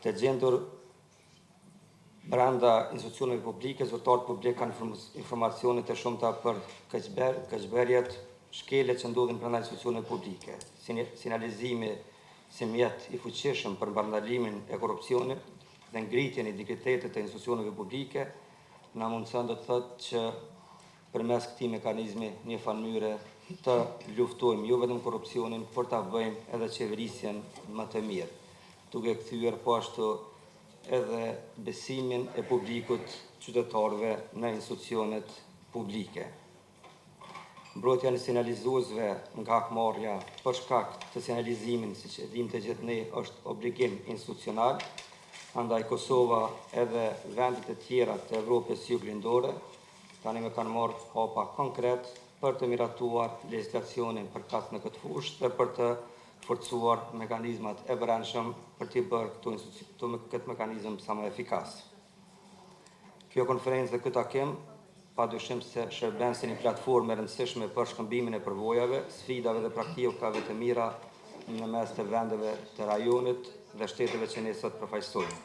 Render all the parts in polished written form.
të gjendur brenda institucioneve publike, zyrtarët publik kanë informacione të shumta për keqbërjet, shkeljet që ndodhin brenda institucioneve publike, sinjalizimi si mjet i fuqishëm për mbandalimin e korrupsionit dhe ngritjen e dignitetit të institucioneve publike, na mundson të thotë që përmes këtij mekanizmi një mënyrë të luftojmë jo vetëm korrupsionin, por ta bëjmë edhe qeverisjen më të mirë, duke kthyer po ashtu edhe besimin e publikut qytetarëve në institucionet publike. Mbrojtja e sinjalizuesve nga hakmarrja për shkak të sinjalizimit, siç e dimë të gjithë ne, është obligim institucional, andaj Kosova edhe vendet e tjera të Evropës juglindore tani me kanë marrë hapa konkret për të miratuar legjislacionin përkat në këtë fushë dhe për të forcuar mekanizmat e brendshëm për të bërë këtë mekanizëm sa më efikas. Kjo konferencë dhe ky takim padyshim se shërben si një platformë e rëndësishme për shkëmbimin e përvojave, sfidave dhe praktikave të mira në mes të vendeve të rajonit dhe shteteve që ne sot përfaqësojmë.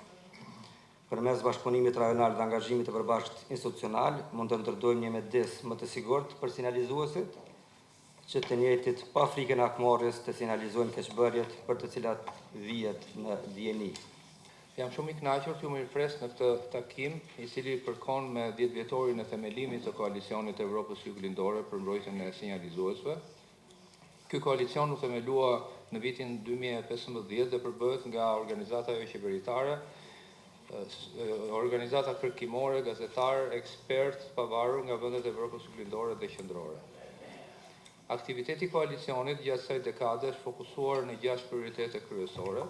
Përmes bashkëpunimit rajonal dhe angazhimit të përbashkët institucional, mund të ndërdojmë një mjedis më të sigurt për sinjalizuesit, që të njëjtit pa frikën e hakmarrjes të sinjalizojnë keqbërjet për të cilat vihet në dijeni. Jam shumë i kënaqur t'ju mirëpres në këtë takim, i cili përkon me 10 vjetorin e themelimit të koalicionit Evropës Juglindore për mbrojtjen e sinjalizuesve. Ky koalicion u themelua në vitin 2015 dhe përbëhet nga organizata jo qeveritare, organizata kërkimore, gazetarë, ekspertë, pavarur nga vendet e Evropës Juglindore dhe qendrore. Aktiviteti i koalicionit gjatë kësaj dekade është fokusuar në 6 prioritete kryesore: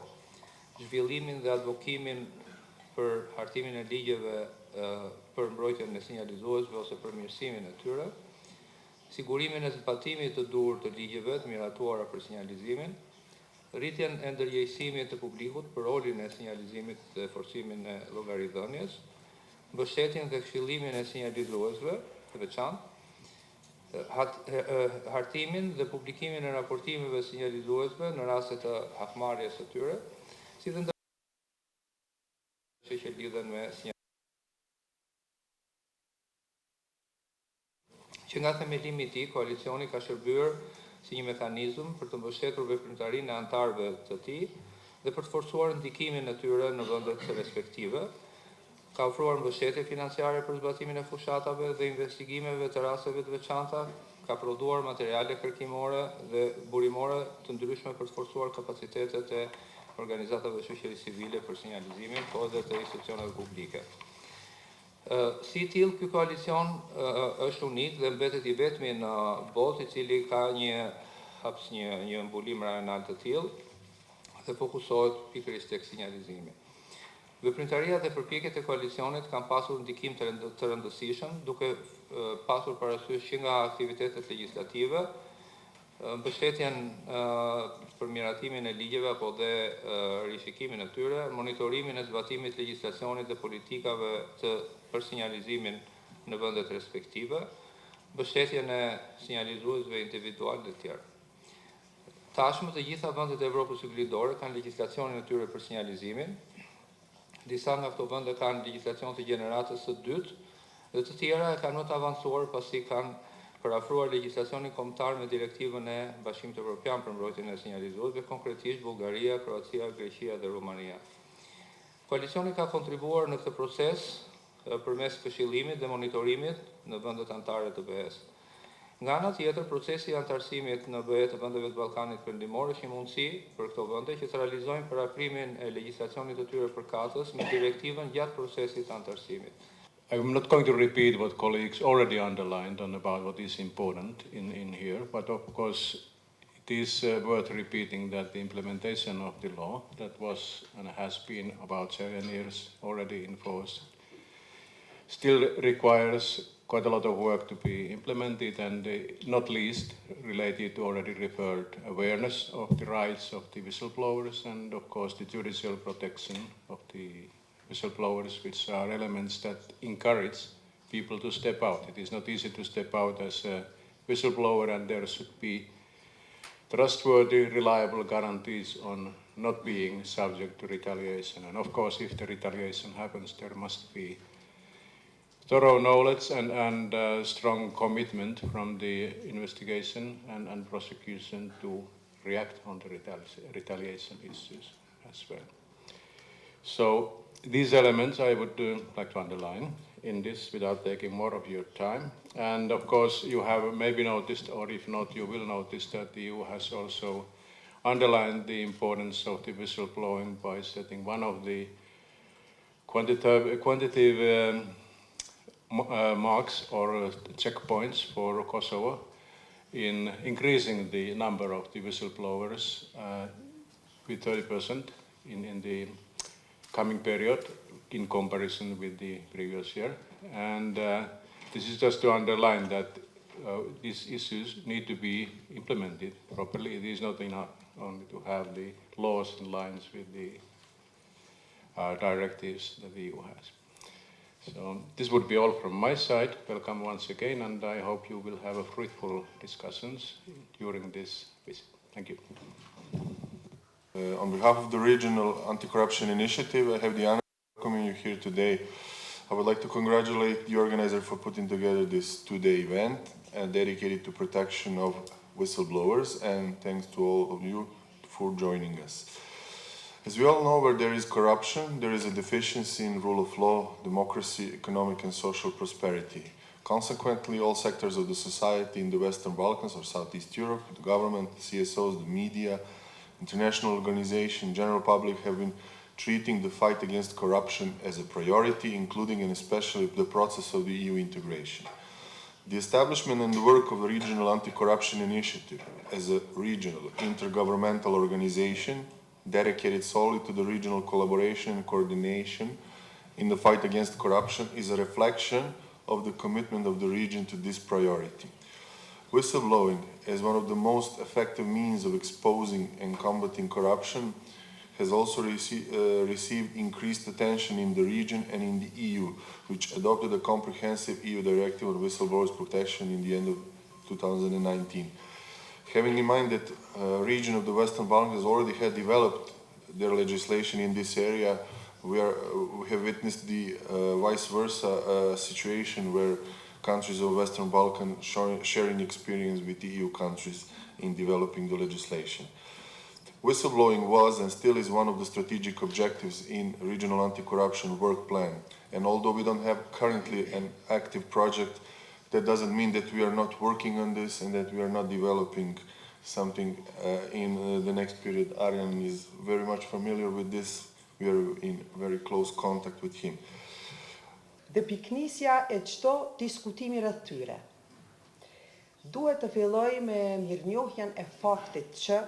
zhvillimin dhe advokimin për hartimin e ligjeve për mbrojtjen e sinjalizuesve ose përmirësimin e tyre, sigurimin e zbatimit të duhur të ligjeve të miratuara për sinjalizimin, rritjen e ndërgjegjësimit të publikut për rolin e sinjalizimit dhe forcimin e llogaridhënies, mbështetjen dhe këshillimin e sinjalizuesve të veçantë, hartimin dhe publikimin e raportimeve sinjalizuesve në raste të hakmarrjes së tyre, si dhe që lidhen me sinjalizimin. Që nga themelimi i tij, koalicioni ka shërbyer si një mekanizëm për të mbështetur veprimtarinë e anëtarëve të tij dhe për të forcuar ndikimin e tyre në vendet respektive. Ka ofruar mbështetje financiare për zbatimin e fushatave dhe investigimeve të rasteve të veçanta, ka prodhuar materiale kërkimore dhe burimore të ndryshme për të forcuar kapacitetet e organizatave shoqërisë civile për sinjalizimin, po edhe të institucioneve publike. Si tillë, ky koalicion është unik dhe mbetet i vetmi në botë i cili ka një mbulim rajonal të tillë dhe fokusohet pikërisht tek sinjalizimi. Veprimtaria dhe përpjekjet e koalicionit kanë pasur ndikim të rëndësishëm, duke pasur parasysh që nga aktivitetet legjislative, mbështetjen për miratimin e ligjeve apo dhe rishikimin e tyre, monitorimin e zbatimit të legjislacionit dhe politikave për sinjalizimin në vendet respektive, mbështetjen e sinjalizuesve individual dhe tjerë. Tashmë të gjitha vendet e Evropës Juglindore kanë legjislacionin e tyre për sinjalizimin. Disa nga këto vende kanë legjislacion të gjeneratës së dytë dhe të tjera e kanë më të avancuar pasi kanë përafruar legjislacionin kombëtar me direktivën e Bashkimit Evropian për mbrojtjen e sinjalizuesve, konkretisht Bullgaria, Kroacia, Greqia dhe Rumania. Koalicioni ka kontribuar në këtë proces përmes këshillimit dhe monitorimit në vendet anëtare të BE-s. Nga ana tjetër, procesi i anëtarësimit në BE të vendeve të Ballkanit Perëndimor është një mundësi për këto vende që të realizojnë paraprimin e legjislacionit të tyre përkatës me direktivën gjatë procesit të anëtarësimit. I'm not going to repeat what colleagues already underlined on about what is important in here, but of course it is worth repeating that the implementation of the law that was and has been about 7 years already in force still requires quite a lot of work to be implemented, and not least related to already referred awareness of the rights of the whistleblowers and of course the judicial protection of the whistleblowers, which are elements that encourage people to step out. It is not easy to step out as a whistleblower, and there should be trustworthy, reliable guarantees on not being subject to retaliation. And of course, if the retaliation happens, there must be thorough knowledge and strong commitment from the investigation and prosecution to react on the retaliation issues as well. So these elements I would like to underline in this without taking more of your time. And of course, you have maybe noticed, or if not, you will notice that the EU has also underlined the importance of the whistleblowing by setting one of the quantitative marks or checkpoints for Kosovo in increasing the number of the whistleblowers with 30% in the coming period in comparison with the previous year. And this is just to underline that these issues need to be implemented properly. It is not enough only to have the laws in lines with the directives that the EU has. So this would be all from my side. Welcome once again, and I hope you will have a fruitful discussions during this visit. Thank you. On behalf of the Regional Anti-Corruption Initiative, I have the honor of welcoming you here today. I would like to congratulate the organizer for putting together this two-day event dedicated to protection of whistleblowers, and thanks to all of you for joining us. As we all know, where there is corruption, there is a deficiency in rule of law, democracy, economic and social prosperity. Consequently, all sectors of the society in the Western Balkans or Southeast Europe, the government, CSOs, the media, international organizations, general public have been treating the fight against corruption as a priority, including and especially the process of the EU integration. The establishment and the work of the Regional Anti-Corruption Initiative as a regional intergovernmental organization dedicated solely to the regional collaboration and coordination in the fight against corruption is a reflection of the commitment of the region to this priority. Whistleblowing, as one of the most effective means of exposing and combating corruption, has also received increased attention in the region and in the EU, which adopted a comprehensive EU directive on whistleblowers protection in the end of 2019. Having in mind that the region of the Western Balkans already had developed their legislation in this area, we have witnessed the vice versa situation where countries of Western Balkan sharing experience with the EU countries in developing the legislation. Whistleblowing was and still is one of the strategic objectives in Regional Anti-Corruption Work Plan. And although we don't have currently an active project, that doesn't mean that we are not working on this and that we are not developing something in the next period. Arjan is very much familiar with this. We are in very close contact with him. Dhe piknisja e çdo diskutimi rreth tyre duhet të filloj me mirënjohjen e faktit që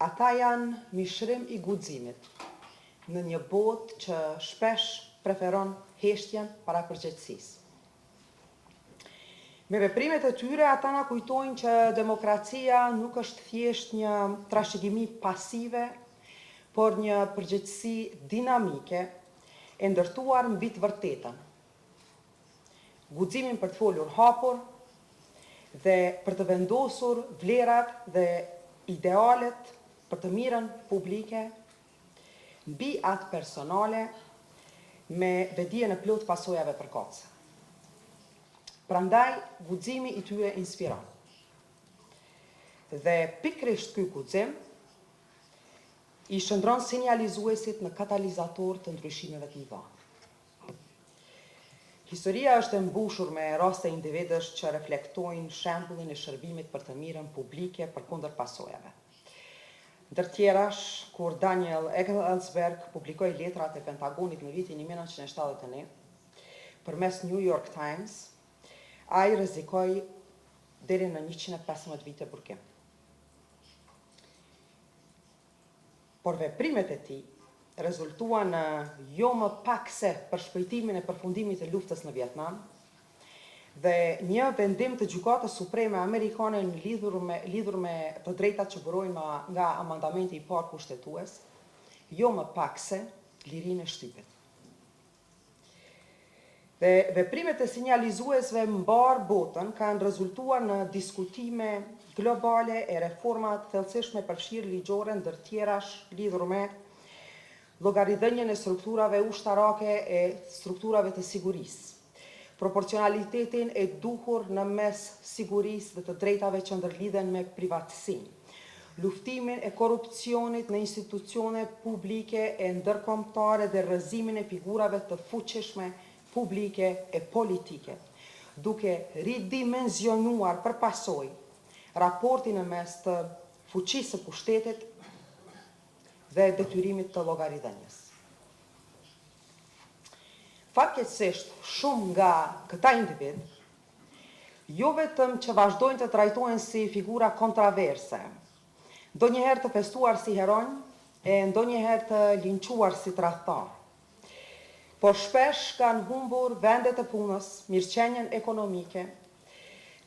ata janë mishrim i guximit në një botë që shpesh preferon heshtjen para përgjegjësisë. Me veprimet e tyre ata na kujtojnë që demokracia nuk është thjesht një trashëgimi pasive, por një përgjegjësi dinamike e ndërtuar mbi të vërtetën. Guximin për të folur hapur dhe për të vendosur vlerat dhe idealet për të mirën publike mbi atë personale me vedijen e plot pasojave përkatëse. Prandaj, guximi i tyre inspiron. Dhe pikërisht ky guxim i shëndron sinjalizuesit në katalizator të ndryshimeve të mëdha. Historia është e mbushur me raste individësh që reflektojnë shembullin e shërbimit për të mirën publike përkundër pasojave. Ndër tjerash, kur Daniel Ellsberg publikoi letrat e Pentagonit në vitin 1971, përmes New York Times, ai rrezikoi deri në 115 vite burgim. Por veprimet e tij rezultuan në jo më pak se përshpejtimin e përfundimit të luftës në Vietnam dhe një vendim të Gjykatës Supreme Amerikane lidhur me të drejtat që burojnë nga amandamenti i parë kushtetues, jo më pak se lirinë e shtypit. Dhe veprimet e sinjalizuesve mbar botën kanë rezultuar në diskutime globale e reforma të thellësishme përfshirë ligjore, ndër tjerash lidhur me llogaridhënien e strukturave ushtarake e strukturave të sigurisë, proporcionalitetin e duhur në mes sigurisë dhe të drejtave që ndërlidhen me privatësinë, luftimin e korrupsionit në institucione publike e ndërkombëtare dhe rrëzimin e figurave të fuqishme publike e politike, duke ridimenzionuar për pasojë raportin e mes të fuqisë së pushtetit dhe detyrimit të llogaridhënies. Fatkeqësisht, shumë nga këta individ, jo vetëm që vazhdojnë të trajtohen si figura kontraverse, ndonjëherë të festuar si heronj e ndonjëherë të linquar si tradhtar, por shpesh kanë humbur vendet e punës, mirëqenien ekonomike,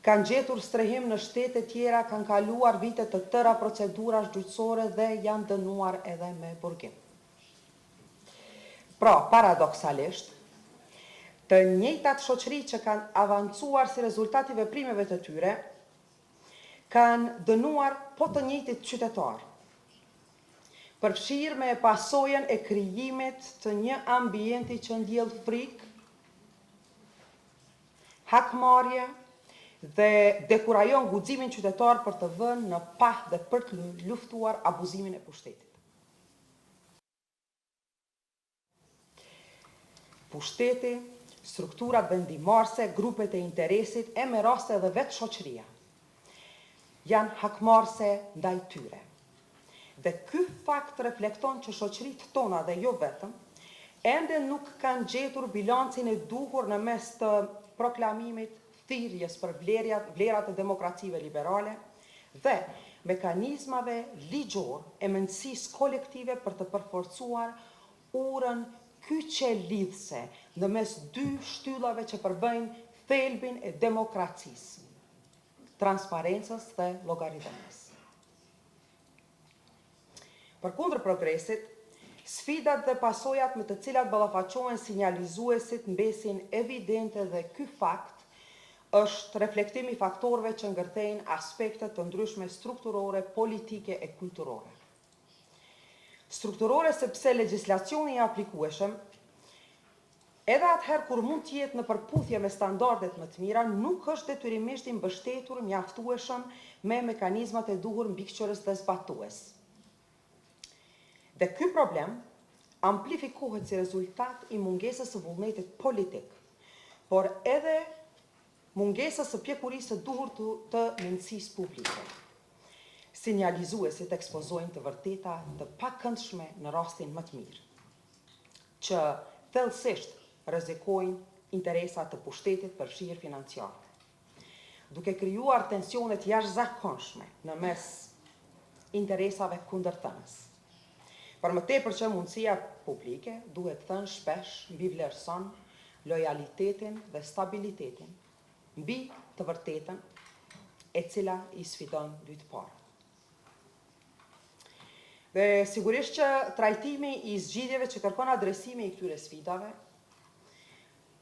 kanë gjetur strehim në shtete tjera, kanë kaluar vite të tëra procedurash gjyqësore dhe janë dënuar edhe me burgim. Pra, paradoksalisht, të njëjtat shoqëri që kanë avancuar si rezultati veprimeve të tyre, kanë dënuar po të njëjtit qytetar, përfshirë me pasojën e krijimit të një ambienti që ndjell frikë, hakmarrje dhe dekurajon guximin qytetar për të vënë në pah dhe për të luftuar abuzimin e pushtetit. Pushteti, strukturat vendimarrëse, grupet e interesit e me raste edhe vetë shoqëria janë hakmarrëse ndaj tyre. Dhe ky fakt reflekton që shoqëritë tona dhe jo vetëm, ende nuk kanë gjetur bilancin e duhur në mes të proklamimit thirrjes për vlerat e demokracive liberale dhe mekanizmave ligjor e mendësisë kolektive për të përforcuar urën kyçelidhse në mes dy shtyllave që përbëjnë thelbin e demokracisë, transparencës dhe llogaridhënies. Përkundër progresit, sfidat dhe pasojat me të cilat ballafaqohen sinjalizuesit mbesin evidente dhe ky fakt është reflektimi i faktorëve që ngërthejnë aspekte të ndryshme strukturore, politike e kulturore. Strukturore sepse legjislacioni i aplikueshëm, edhe atëherë kur mund të jetë në përputhje me standardet më të mira, nuk është detyrimisht i mbështetur mjaftueshëm me mekanizmat e duhur mbikëqyrës dhe zbatues. Dhe ky problem amplifikohet si rezultat i mungesës së vullnetit politik, por edhe mungesës së pjekurisë së duhur të mendësisë publike. Sinjalizuesit ekspozojnë të vërteta të pakëndshme në rastin më të mirë, që thellësisht rrezikojnë interesat të pushtetit përfshirë financiar, duke krijuar tensionet jashtëzakonshme në mes interesave kundërtënës. Për më tepër që mundësia publike duhet thënë shpesh mbi vlerëson lojalitetin dhe stabilitetin, mbi të vërtetën e cila i sfidon lytëparët. Dhe sigurisht që trajtimi i zgjidhjeve që kërkon adresimi i këtyre sfidave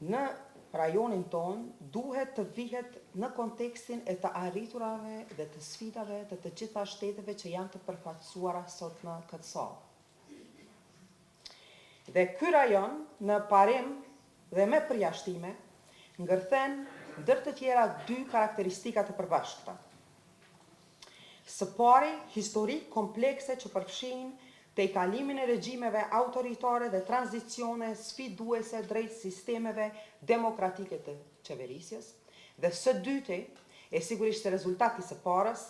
në rajonin tonë duhet të vihet në kontekstin e të arriturave dhe të sfidave të të gjitha shteteve që janë të përfaqësuara sot në këtë sallë. Dhe ky rajon në parim dhe me përjashtime ngërthen ndër të tjera dy karakteristika të përbashkëta. Së pari, historik komplekse që përfshin tejkalimin e regjimeve autoritare dhe tranzicione sfiduese drejt sistemeve demokratike të qeverisjes, dhe së dyti, e sigurisht se rezultati së parës,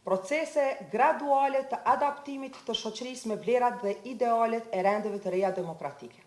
procese graduale të adaptimit të shoqërisë me vlerat dhe idealet e rendeve të reja demokratike.